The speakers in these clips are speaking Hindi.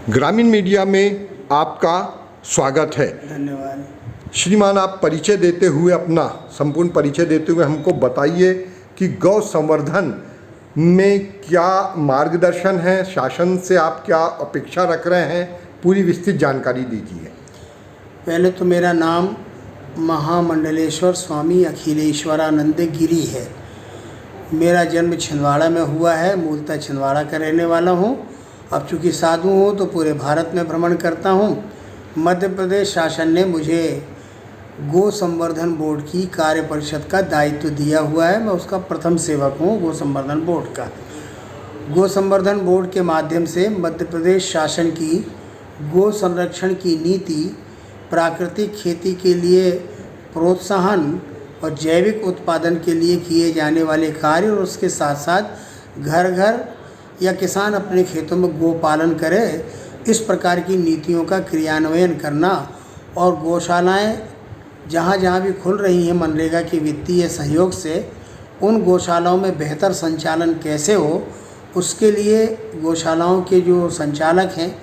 ग्रामीण मीडिया में आपका स्वागत है। धन्यवाद। श्रीमान, आप परिचय देते हुए अपना संपूर्ण परिचय देते हुए हमको बताइए कि गौ संवर्धन में क्या मार्गदर्शन है, शासन से आप क्या अपेक्षा रख रहे हैं, पूरी विस्तृत जानकारी दीजिए। पहले तो मेरा नाम महामंडलेश्वर स्वामी अखिलेश्वरानंद गिरी है। मेरा जन्म छिंदवाड़ा में हुआ है, मूलतः छिंदवाड़ा का रहने वाला हूँ। अब चूँकि साधु हूँ तो पूरे भारत में भ्रमण करता हूँ। मध्य प्रदेश शासन ने मुझे गो संवर्धन बोर्ड की कार्य परिषद का दायित्व दिया हुआ है। मैं उसका प्रथम सेवक हूँ गो संवर्धन बोर्ड का। गो संवर्धन बोर्ड के माध्यम से मध्य प्रदेश शासन की गो संरक्षण की नीति, प्राकृतिक खेती के लिए प्रोत्साहन और जैविक उत्पादन के लिए किए जाने वाले कार्य और उसके साथ साथ घर घर या किसान अपने खेतों में गो पालन करे, इस प्रकार की नीतियों का क्रियान्वयन करना और गौशालाएं जहाँ जहाँ भी खुल रही हैं मनरेगा के वित्तीय सहयोग से, उन गौशालाओं में बेहतर संचालन कैसे हो, उसके लिए गौशालाओं के जो संचालक हैं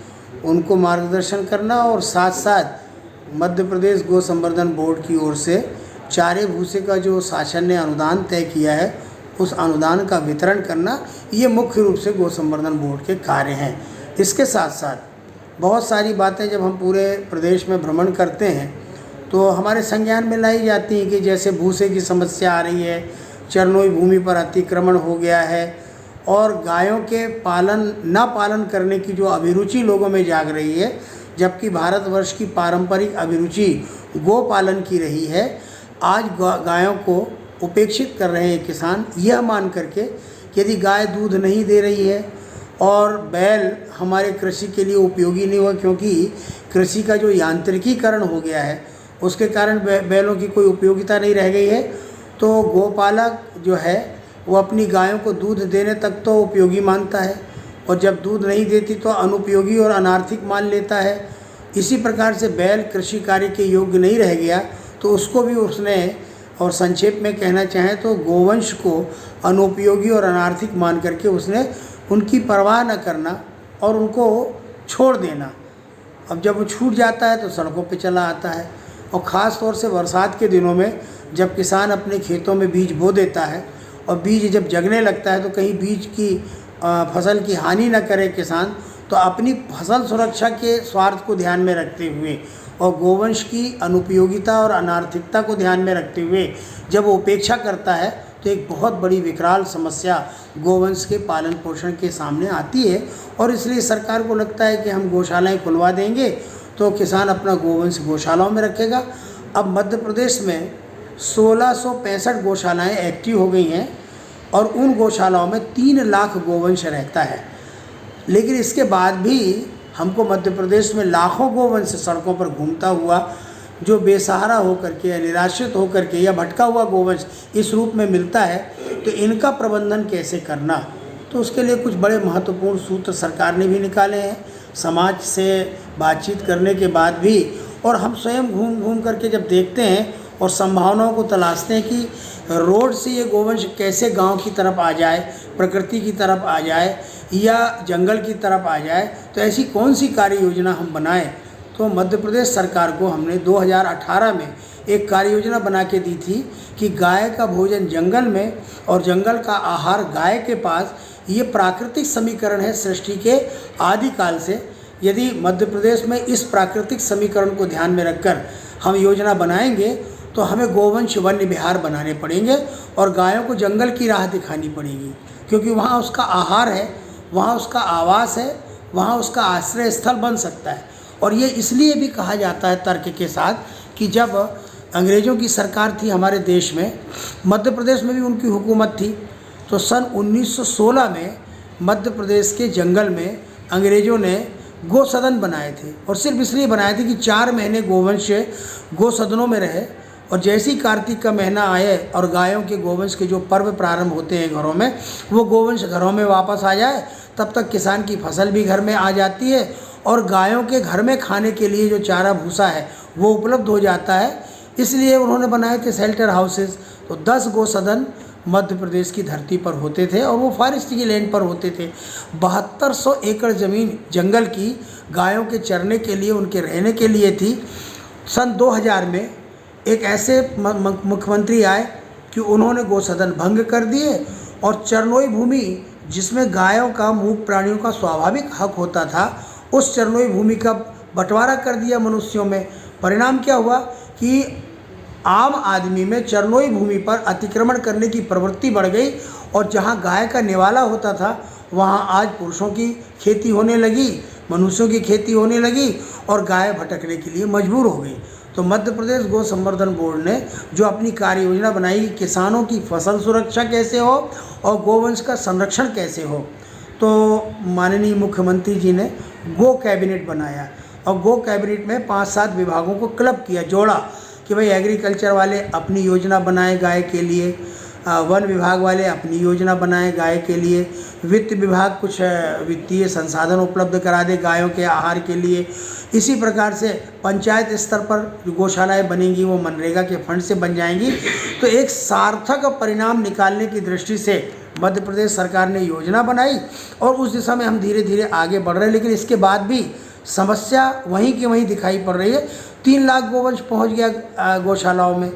उनको मार्गदर्शन करना और साथ साथ मध्य प्रदेश गो संवर्धन बोर्ड की ओर से चारे भूसे का जो शासन ने अनुदान तय किया है, उस अनुदान का वितरण करना, ये मुख्य रूप से गो संवर्धन बोर्ड के कार्य हैं। इसके साथ साथ बहुत सारी बातें जब हम पूरे प्रदेश में भ्रमण करते हैं तो हमारे संज्ञान में लाई जाती हैं कि जैसे भूसे की समस्या आ रही है, चरनोई भूमि पर अतिक्रमण हो गया है और गायों के पालन करने की जो अभिरुचि लोगों में जाग रही है, जबकि भारतवर्ष की पारंपरिक अभिरुचि गो पालन की रही है। आज गायों को उपेक्षित कर रहे हैं किसान, यह मान करके कि यदि गाय दूध नहीं दे रही है और बैल हमारे कृषि के लिए उपयोगी नहीं हुआ, क्योंकि कृषि का जो यांत्रिकीकरण हो गया है उसके कारण बैलों की कोई उपयोगिता नहीं रह गई है, तो गोपालक जो है वो अपनी गायों को दूध देने तक तो उपयोगी मानता है और जब दूध नहीं देती तो अनुपयोगी और अनार्थिक मान लेता है। इसी प्रकार से बैल कृषि कार्य के योग्य नहीं रह गया तो उसको भी उसने, और संक्षेप में कहना चाहें तो गोवंश को अनुपयोगी और अनार्थिक मान करके उसने उनकी परवाह न करना और उनको छोड़ देना। अब जब वो छूट जाता है तो सड़कों पे चला आता है और ख़ास तौर से बरसात के दिनों में जब किसान अपने खेतों में बीज बो देता है और बीज जब जगने लगता है तो कहीं बीज की फसल की हानि न करे किसान, तो अपनी फसल सुरक्षा के स्वार्थ को ध्यान में रखते हुए और गोवंश की अनुपयोगिता और अनार्थिकता को ध्यान में रखते हुए जब वो उपेक्षा करता है तो एक बहुत बड़ी विकराल समस्या गोवंश के पालन पोषण के सामने आती है। और इसलिए सरकार को लगता है कि हम गौशालाएं खुलवा देंगे तो किसान अपना गोवंश गौशालाओं में रखेगा। अब मध्य प्रदेश में 1665 गौशालाएँ एक्टिव हो गई हैं और उन गौशालाओं में 3 लाख गोवंश रहता है। लेकिन इसके बाद भी हमको मध्य प्रदेश में लाखों गोवंश सड़कों पर घूमता हुआ जो बेसहारा होकर के या निराश्रित होकर के या भटका हुआ गोवंश इस रूप में मिलता है, तो इनका प्रबंधन कैसे करना, तो उसके लिए कुछ बड़े महत्वपूर्ण सूत्र सरकार ने भी निकाले हैं। समाज से बातचीत करने के बाद भी और हम स्वयं घूम घूम करके जब देखते हैं और संभावनाओं को तलाशते हैं कि रोड से ये गोवंश कैसे गांव की तरफ आ जाए, प्रकृति की तरफ आ जाए या जंगल की तरफ आ जाए, तो ऐसी कौन सी कार्य योजना हम बनाएं। तो मध्य प्रदेश सरकार को हमने 2018 में एक कार्य योजना बना के दी थी कि गाय का भोजन जंगल में और जंगल का आहार गाय के पास, ये प्राकृतिक समीकरण है सृष्टि के आदिकाल से। यदि मध्य प्रदेश में इस प्राकृतिक समीकरण को ध्यान में रखकर हम योजना बनाएंगे तो हमें गोवंश वन्य विहार बनाने पड़ेंगे और गायों को जंगल की राह दिखानी पड़ेगी, क्योंकि वहाँ उसका आहार है, वहाँ उसका आवास है, वहाँ उसका आश्रय स्थल बन सकता है। और ये इसलिए भी कहा जाता है तर्क के साथ कि जब अंग्रेज़ों की सरकार थी हमारे देश में, मध्य प्रदेश में भी उनकी हुकूमत थी, तो सन 1916 में मध्य प्रदेश के जंगल में अंग्रेज़ों ने गौसदन बनाए थे और सिर्फ इसलिए बनाए थे कि 4 महीने गोवंश गौसदनों में रहे और जैसे ही कार्तिक का महीना आए और गायों के गोवंश के जो पर्व प्रारंभ होते हैं घरों में, वो गोवंश घरों में वापस आ जाए, तब तक किसान की फसल भी घर में आ जाती है और गायों के घर में खाने के लिए जो चारा भूसा है वो उपलब्ध हो जाता है। इसलिए उन्होंने बनाए थे शेल्टर हाउसेस। तो 10 गौसदन मध्य प्रदेश की धरती पर होते थे और वो फॉरेस्ट की लैंड पर होते थे। 7200 एकड़ ज़मीन जंगल की गायों के चरने के लिए, उनके रहने के लिए थी। सन 2000 में एक ऐसे मुख्यमंत्री आए कि उन्होंने गौसदन भंग कर दिए और चरनोई भूमि जिसमें गायों का, मूक प्राणियों का स्वाभाविक हक होता था, उस चरनोई भूमि का बंटवारा कर दिया मनुष्यों में। परिणाम क्या हुआ कि आम आदमी में चरनोई भूमि पर अतिक्रमण करने की प्रवृत्ति बढ़ गई और जहां गाय का निवाला होता था वहां आज पुरुषों की खेती होने लगी, मनुष्यों की खेती होने लगी और गाय भटकने के लिए मजबूर हो गई। तो मध्य प्रदेश गौ संवर्धन बोर्ड ने जो अपनी कार्य योजना बनाई, किसानों की फसल सुरक्षा कैसे हो और गोवंश का संरक्षण कैसे हो, तो माननीय मुख्यमंत्री जी ने गो कैबिनेट बनाया और गो कैबिनेट में 5-7 विभागों को क्लब किया, जोड़ा कि भाई एग्रीकल्चर वाले अपनी योजना बनाए गाय के लिए, वन विभाग वाले अपनी योजना बनाए गाय के लिए, वित्त विभाग कुछ वित्तीय संसाधन उपलब्ध करा दे गायों के आहार के लिए। इसी प्रकार से पंचायत स्तर पर जो गौशालाएँ बनेंगी वो मनरेगा के फंड से बन जाएंगी। तो एक सार्थक परिणाम निकालने की दृष्टि से मध्य प्रदेश सरकार ने योजना बनाई और उस दिशा में हम धीरे धीरे आगे बढ़ रहे हैं। लेकिन इसके बाद भी समस्या वहीं की वहीं दिखाई पड़ रही है। 3 लाख गोवंश पहुंच गया गौशालाओं में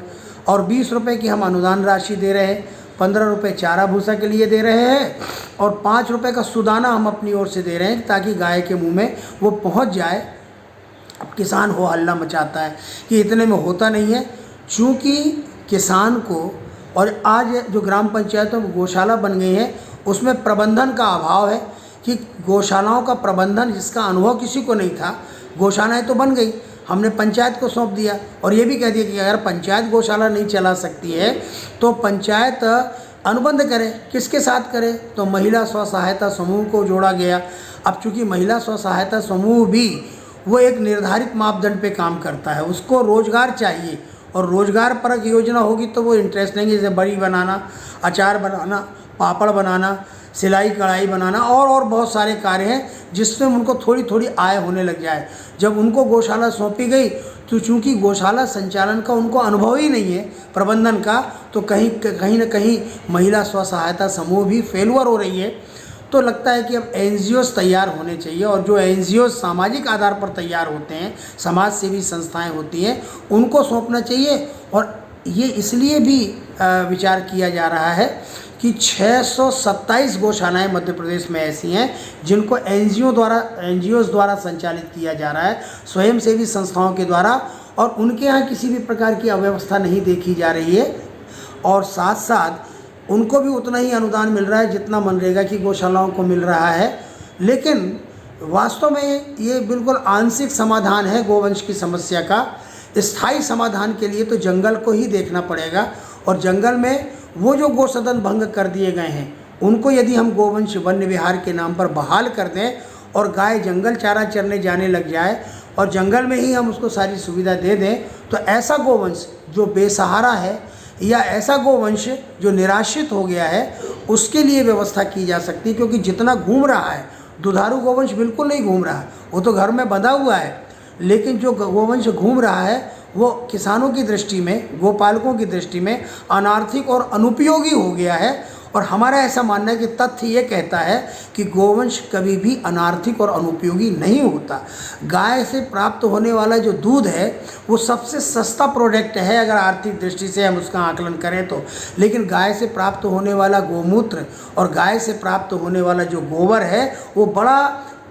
और 20 रुपये की हम अनुदान राशि दे रहे हैं, 15 रुपये चारा भूसा के लिए दे रहे हैं और 5 रुपये का सुदाना हम अपनी ओर से दे रहे हैं ताकि गाय के मुंह में वो पहुंच जाए। अब किसान हो हल्ला मचाता है कि इतने में होता नहीं है, चूँकि किसान को, और आज जो ग्राम पंचायतों में गौशाला बन गई हैं उसमें प्रबंधन का अभाव है कि गौशालाओं का प्रबंधन जिसका अनुभव किसी को नहीं था, गौशालाएँ तो बन गई, हमने पंचायत को सौंप दिया और ये भी कह दिया कि अगर पंचायत गौशाला नहीं चला सकती है तो पंचायत अनुबंध करे। किसके साथ करे? तो महिला स्व सहायता समूह को जोड़ा गया। अब चूँकि महिला स्व सहायता समूह भी वो एक निर्धारित मापदंड पे काम करता है, उसको रोजगार चाहिए और रोजगार परक योजना होगी तो वो इंटरेस्ट लेंगे, जैसे बड़ी बनाना, अचार बनाना, पापड़ बनाना, सिलाई कढ़ाई बनाना और बहुत सारे कार्य हैं जिसमें उनको थोड़ी थोड़ी आय होने लग जाए। जब उनको गौशाला सौंपी गई तो चूँकि गौशाला संचालन का उनको अनुभव ही नहीं है प्रबंधन का, तो कहीं न कहीं महिला स्व सहायता समूह भी फेलुअर हो रही है। तो लगता है कि अब एनजीओस तैयार होने चाहिए और जो एनजीओस सामाजिक आधार पर तैयार होते हैं, समाज सेवी संस्थाएं होती हैं, उनको सौंपना चाहिए। और ये इसलिए भी विचार किया जा रहा है कि 627 गौशालाएं मध्य प्रदेश में ऐसी हैं जिनको एनजीओस द्वारा संचालित किया जा रहा है, स्वयंसेवी संस्थाओं के द्वारा, और उनके यहाँ किसी भी प्रकार की अव्यवस्था नहीं देखी जा रही है और साथ साथ उनको भी उतना ही अनुदान मिल रहा है जितना मनरेगा की गौशालाओं को मिल रहा है। लेकिन वास्तव में ये बिल्कुल आंशिक समाधान है गोवंश की समस्या का। स्थायी समाधान के लिए तो जंगल को ही देखना पड़ेगा और जंगल में वो जो गौसदन भंग कर दिए गए हैं उनको यदि हम गोवंश वन्य विहार के नाम पर बहाल कर दें और गाय जंगल चारा चरने जाने लग जाए और जंगल में ही हम उसको सारी सुविधा दे दें, तो ऐसा गोवंश जो बेसहारा है या ऐसा गोवंश जो निराश्रित हो गया है उसके लिए व्यवस्था की जा सकती है। क्योंकि जितना घूम रहा है, दुधारू गोवंश बिल्कुल नहीं घूम रहा है, वो तो घर में बंधा हुआ है, लेकिन जो गोवंश घूम रहा है वो किसानों की दृष्टि में, गोपालकों की दृष्टि में अनार्थिक और अनुपयोगी हो गया है। और हमारा ऐसा मानना है कि तथ्य ये कहता है कि गोवंश कभी भी अनार्थिक और अनुपयोगी नहीं होता। गाय से प्राप्त होने वाला जो दूध है वो सबसे सस्ता प्रोडक्ट है अगर आर्थिक दृष्टि से हम उसका आकलन करें तो। लेकिन गाय से प्राप्त होने वाला गोमूत्र और गाय से प्राप्त होने वाला जो गोबर है वो बड़ा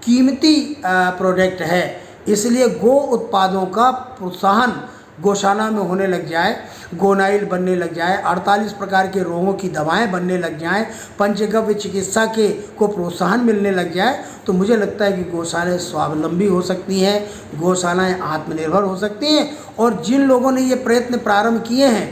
कीमती प्रोडक्ट है। इसलिए गो उत्पादों का प्रोत्साहन गौशाला में होने लग जाए, गोनाइल बनने लग जाए, 48 प्रकार के रोगों की दवाएं बनने लग जाएं, पंचगव्य चिकित्सा को प्रोत्साहन मिलने लग जाए, तो मुझे लगता है कि गौशालाएँ स्वावलंबी हो सकती हैं, गौशालाएँ आत्मनिर्भर हो सकती हैं। और जिन लोगों ने ये प्रयत्न प्रारंभ किए हैं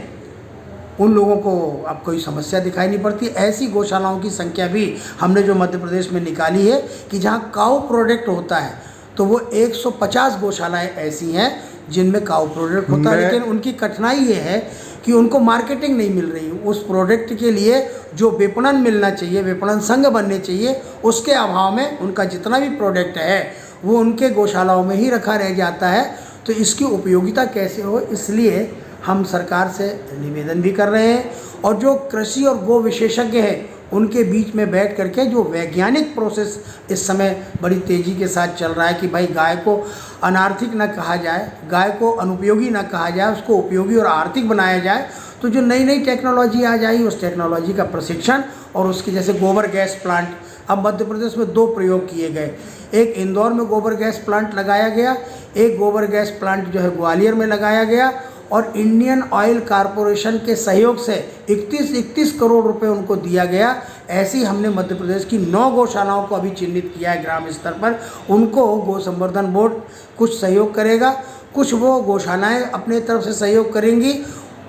उन लोगों को अब कोई समस्या दिखाई नहीं पड़ती। ऐसी गौशालाओं की संख्या भी हमने जो मध्य प्रदेश में निकाली है कि जहाँ काऊ प्रोडक्ट होता है तो वो 150 गौशालाएँ ऐसी हैं जिनमें काऊ प्रोडक्ट होता है। लेकिन उनकी कठिनाई ये है कि उनको मार्केटिंग नहीं मिल रही। उस प्रोडक्ट के लिए जो विपणन मिलना चाहिए, विपणन संघ बनने चाहिए, उसके अभाव में उनका जितना भी प्रोडक्ट है वो उनके गौशालाओं में ही रखा रह जाता है। तो इसकी उपयोगिता कैसे हो, इसलिए हम सरकार से निवेदन भी कर रहे हैं और जो कृषि और गो विशेषज्ञ हैं उनके बीच में बैठ करके जो वैज्ञानिक प्रोसेस इस समय बड़ी तेज़ी के साथ चल रहा है कि भाई गाय को अनार्थिक ना कहा जाए, गाय को अनुपयोगी ना कहा जाए, उसको उपयोगी और आर्थिक बनाया जाए। तो जो नई नई टेक्नोलॉजी आ जाएगी उस टेक्नोलॉजी का प्रशिक्षण और उसके जैसे गोबर गैस प्लांट, अब मध्य प्रदेश में 2 प्रयोग किए गए। एक इंदौर में गोबर गैस प्लांट लगाया गया, एक गोबर गैस प्लांट जो है ग्वालियर में लगाया गया और इंडियन ऑयल कॉरपोरेशन के सहयोग से 31 करोड़ रुपए उनको दिया गया। ऐसे ही हमने मध्य प्रदेश की 9 गौशालाओं को अभी चिन्हित किया है ग्राम स्तर पर। उनको गौ संवर्धन बोर्ड कुछ सहयोग करेगा, कुछ वो गौशालाएं अपने तरफ से सहयोग करेंगी।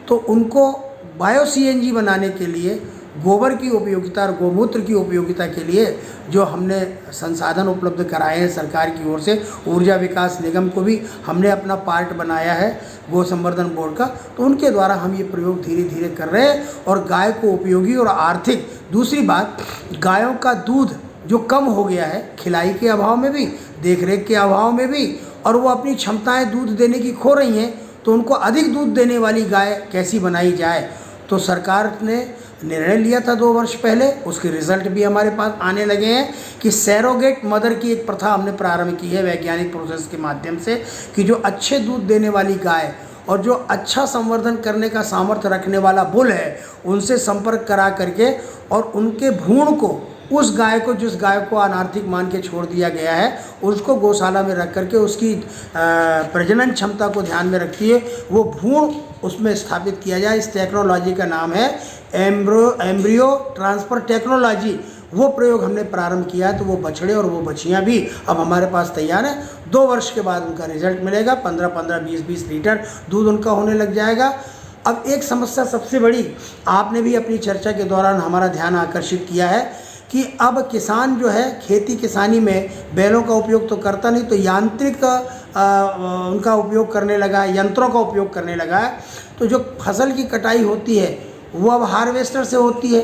तो उनको बायो सीएनजी बनाने के लिए, गोबर की उपयोगिता और गोमूत्र की उपयोगिता के लिए जो हमने संसाधन उपलब्ध कराए हैं सरकार की ओर से, ऊर्जा विकास निगम को भी हमने अपना पार्ट बनाया है गौ संवर्धन बोर्ड का, तो उनके द्वारा हम ये प्रयोग धीरे धीरे कर रहे हैं और गाय को उपयोगी और आर्थिक। दूसरी बात, गायों का दूध जो कम हो गया है खिलाई के अभाव में भी, देखरेख के अभाव में भी, और वो अपनी क्षमताएं दूध देने की खो रही हैं, तो उनको अधिक दूध देने वाली गाय कैसी बनाई जाए। तो सरकार ने निर्णय लिया था 2 वर्ष पहले, उसके रिजल्ट भी हमारे पास आने लगे हैं कि सैरोगेट मदर की एक प्रथा हमने प्रारंभ की है वैज्ञानिक प्रोसेस के माध्यम से, कि जो अच्छे दूध देने वाली गाय और जो अच्छा संवर्धन करने का सामर्थ्य रखने वाला बुल है उनसे संपर्क करा करके और उनके भ्रूण को, उस गाय को जिस गाय को अनार्थिक मान के छोड़ दिया गया है उसको गौशाला में रख करके उसकी प्रजनन क्षमता को ध्यान में रखती है वो भ्रूण उसमें स्थापित किया जाए। इस टेक्नोलॉजी का नाम है एम्ब्रियो ट्रांसफ़र टेक्नोलॉजी। वो प्रयोग हमने प्रारंभ किया है, तो वो बछड़े और वो बछियाँ भी अब हमारे पास तैयार हैं। 2 वर्ष के बाद उनका रिजल्ट मिलेगा, 15-15, 20-20 लीटर दूध उनका होने लग जाएगा। अब एक समस्या सबसे बड़ी, आपने भी अपनी चर्चा के दौरान हमारा ध्यान आकर्षित किया है कि अब किसान जो है खेती किसानी में बैलों का उपयोग तो करता नहीं, तो यांत्रिक उनका उपयोग करने लगा है, यंत्रों का उपयोग करने लगा है। तो जो फसल की कटाई होती है वो अब हार्वेस्टर से होती है।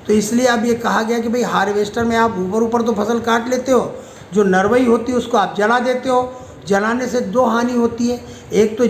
तो इसलिए अब ये कहा गया कि भाई हार्वेस्टर में आप ऊपर तो फसल काट लेते हो, जो नरवई होती है उसको आप जला देते हो। जलाने से 2 हानि होती है, एक तो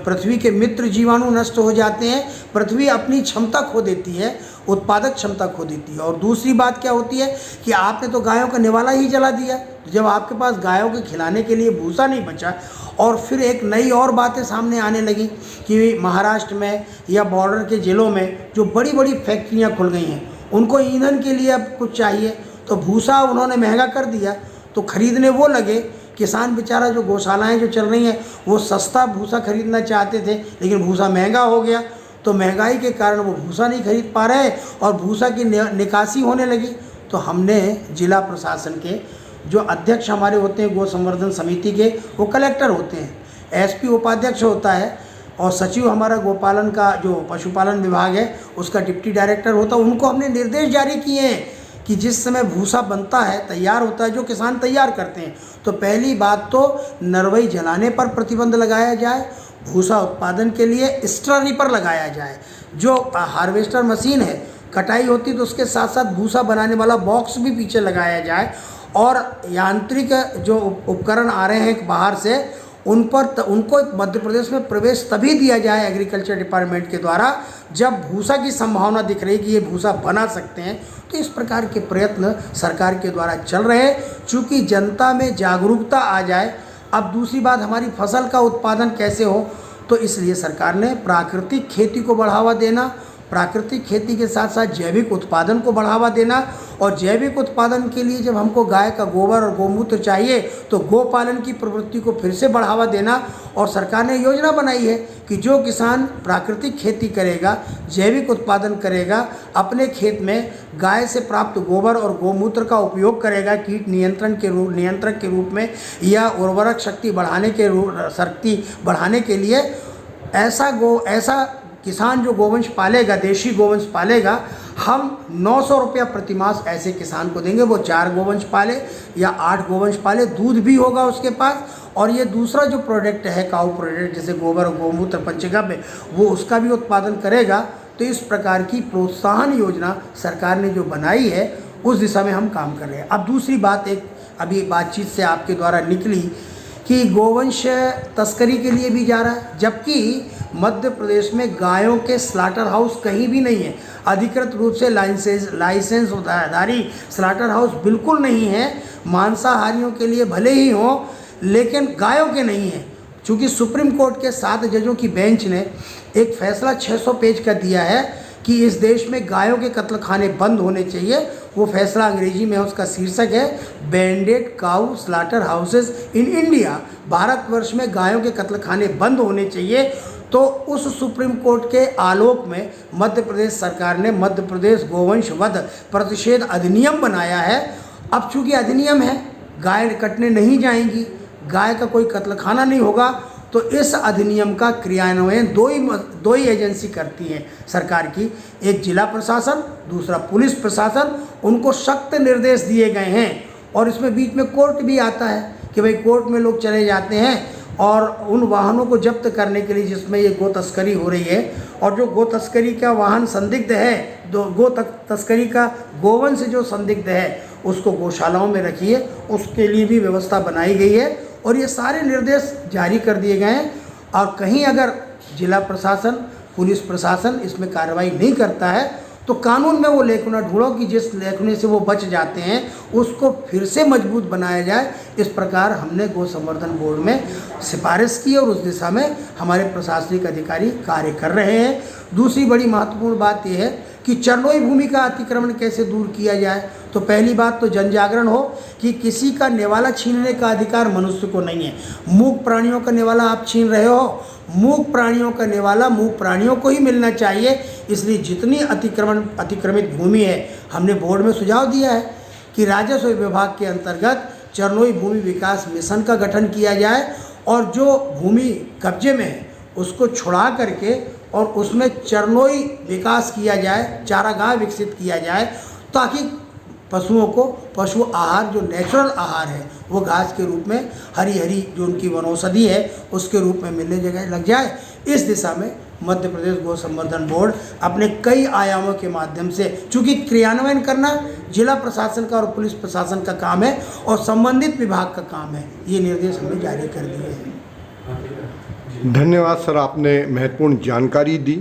पृथ्वी के मित्र जीवाणु नष्ट हो जाते हैं, पृथ्वी अपनी क्षमता खो देती है, उत्पादक क्षमता खो देती है। और दूसरी बात क्या होती है कि आपने तो गायों का निवाला ही जला दिया। जब आपके पास गायों के खिलाने के लिए भूसा नहीं बचा, और फिर एक नई और बातें सामने आने लगी कि महाराष्ट्र में या बॉर्डर के ज़िलों में जो बड़ी बड़ी फैक्ट्रियाँ खुल गई हैं, उनको ईंधन के लिए अब कुछ चाहिए, तो भूसा उन्होंने महंगा कर दिया। तो खरीदने वो लगे, किसान बेचारा जो गौशालाएँ जो चल रही हैं वो सस्ता भूसा खरीदना चाहते थे, लेकिन भूसा महंगा हो गया, तो महंगाई के कारण वो भूसा नहीं खरीद पा रहे और भूसा की निकासी होने लगी। तो हमने जिला प्रशासन के जो अध्यक्ष हमारे होते हैं गौ संवर्धन समिति के, वो कलेक्टर होते हैं, एसपी उपाध्यक्ष होता है, और सचिव हमारा गोपालन का जो पशुपालन विभाग है उसका डिप्टी डायरेक्टर होता है। उनको हमने निर्देश जारी किए हैं कि जिस समय भूसा बनता है, तैयार होता है, जो किसान तैयार करते हैं, तो पहली बात तो नरवई जलाने पर प्रतिबंध लगाया जाए, भूसा उत्पादन के लिए स्ट्रा रीपर लगाया जाए। जो हार्वेस्टर मशीन है, कटाई होती तो उसके साथ साथ भूसा बनाने वाला बॉक्स भी पीछे लगाया जाए, और यांत्रिक जो उपकरण आ रहे हैं बाहर से उनको मध्य प्रदेश में प्रवेश तभी दिया जाए एग्रीकल्चर डिपार्टमेंट के द्वारा जब भूसा की संभावना दिख रही कि ये भूसा बना सकते हैं। तो इस प्रकार के प्रयत्न सरकार के द्वारा चल रहे हैं, चूँकि जनता में जागरूकता आ जाए। अब दूसरी बात, हमारी फसल का उत्पादन कैसे हो, तो इसलिए सरकार ने प्राकृतिक खेती को बढ़ावा देना, प्राकृतिक खेती के साथ साथ जैविक उत्पादन को बढ़ावा देना, और जैविक उत्पादन के लिए जब हमको गाय का गोबर और गोमूत्र चाहिए तो गोपालन की प्रवृत्ति को फिर से बढ़ावा देना। और सरकार ने योजना बनाई है कि जो किसान प्राकृतिक खेती करेगा, जैविक उत्पादन करेगा, अपने खेत में गाय से प्राप्त गोबर और गोमूत्र का उपयोग करेगा कीट नियंत्रक के रूप में या उर्वरक शक्ति बढ़ाने के लिए, ऐसा किसान जो गोवंश पालेगा, देशी गोवंश पालेगा, हम 900 रुपया प्रतिमास ऐसे किसान को देंगे। वो 4 गोवंश पाले या 8 गोवंश पाले, दूध भी होगा उसके पास, और ये दूसरा जो प्रोडक्ट है काऊ प्रोडक्ट, जैसे गोबर और गोमूत्र पंचगव्य, वो उसका भी उत्पादन करेगा। तो इस प्रकार की प्रोत्साहन योजना सरकार ने जो बनाई है उस दिशा में हम काम कर रहे हैं। अब दूसरी बात, एक अभी बातचीत से आपके द्वारा निकली कि गोवंश तस्करी के लिए भी जा रहा है, जबकि मध्य प्रदेश में गायों के स्लाटर हाउस कहीं भी नहीं है। अधिकृत रूप से लाइसेंस धारी स्लाटर हाउस बिल्कुल नहीं है। मांसाहारियों के लिए भले ही हों, लेकिन गायों के नहीं है। चूँकि सुप्रीम कोर्ट के 7 जजों की बेंच ने एक फैसला 600 पेज का दिया है कि इस देश में गायों के कत्ल खाने बंद होने चाहिए। वो फैसला अंग्रेजी में है, उसका शीर्षक है banned cow slaughter houses in India. Bharatvarsh में गायों के कत्ल खाने बंद होने चाहिए। तो उस सुप्रीम कोर्ट के आलोक में मध्य प्रदेश सरकार ने मध्य प्रदेश गोवंश वध प्रतिषेध अधिनियम बनाया है। अब चूँकि अधिनियम है, गाय कटने नहीं जाएंगी, गाय का कोई कत्ल खाना नहीं होगा, तो इस अधिनियम का क्रियान्वयन दो ही एजेंसी करती हैं सरकार की, एक जिला प्रशासन, दूसरा पुलिस प्रशासन। उनको सख्त निर्देश दिए गए हैं। और इसमें बीच में कोर्ट भी आता है कि भाई कोर्ट में लोग चले जाते हैं और उन वाहनों को जब्त करने के लिए जिसमें ये गो तस्करी हो रही है, और जो गो तस्करी का वाहन संदिग्ध है, तस्करी का गोवंश जो संदिग्ध है, उसको गौशालाओं में रखिए, उसके लिए भी व्यवस्था बनाई गई है। और ये सारे निर्देश जारी कर दिए गए हैं। और कहीं अगर जिला प्रशासन, पुलिस प्रशासन इसमें कार्रवाई नहीं करता है, तो कानून में वो लेखना ढूंढो कि जिस लेखने से वो बच जाते हैं उसको फिर से मजबूत बनाया जाए। इस प्रकार हमने गौ संवर्धन बोर्ड में सिफारिश की और उस दिशा में हमारे प्रशासनिक अधिकारी कार्य कर रहे हैं। दूसरी बड़ी महत्वपूर्ण बात यह है कि चरनोई भूमि का अतिक्रमण कैसे दूर किया जाए। तो पहली बात तो जन जागरण हो कि किसी का निवाला छीनने का अधिकार मनुष्य को नहीं है। मूक प्राणियों का निवाला आप छीन रहे हो, मूक प्राणियों का निवाला मूक प्राणियों को ही मिलना चाहिए। इसलिए जितनी अतिक्रमित भूमि है, हमने बोर्ड में सुझाव दिया है कि राजस्व विभाग के अंतर्गत चरनोई भूमि विकास मिशन का गठन किया जाए और जो भूमि कब्जे में है उसको छुड़ा करके और उसमें चरनोई विकास किया जाए, चारागाह विकसित किया जाए, ताकि पशुओं को पशु आहार जो नेचुरल आहार है वो घास के रूप में, हरी हरी जो उनकी वनौषधि है उसके रूप में मिलने जगह लग जाए। इस दिशा में मध्य प्रदेश गौ संवर्धन बोर्ड अपने कई आयामों के माध्यम से, चूँकि क्रियान्वयन करना जिला प्रशासन का और पुलिस प्रशासन का काम है और संबंधित विभाग का काम है, ये निर्देश हमने जारी कर दिए हैं। धन्यवाद सर, आपने महत्वपूर्ण जानकारी दी।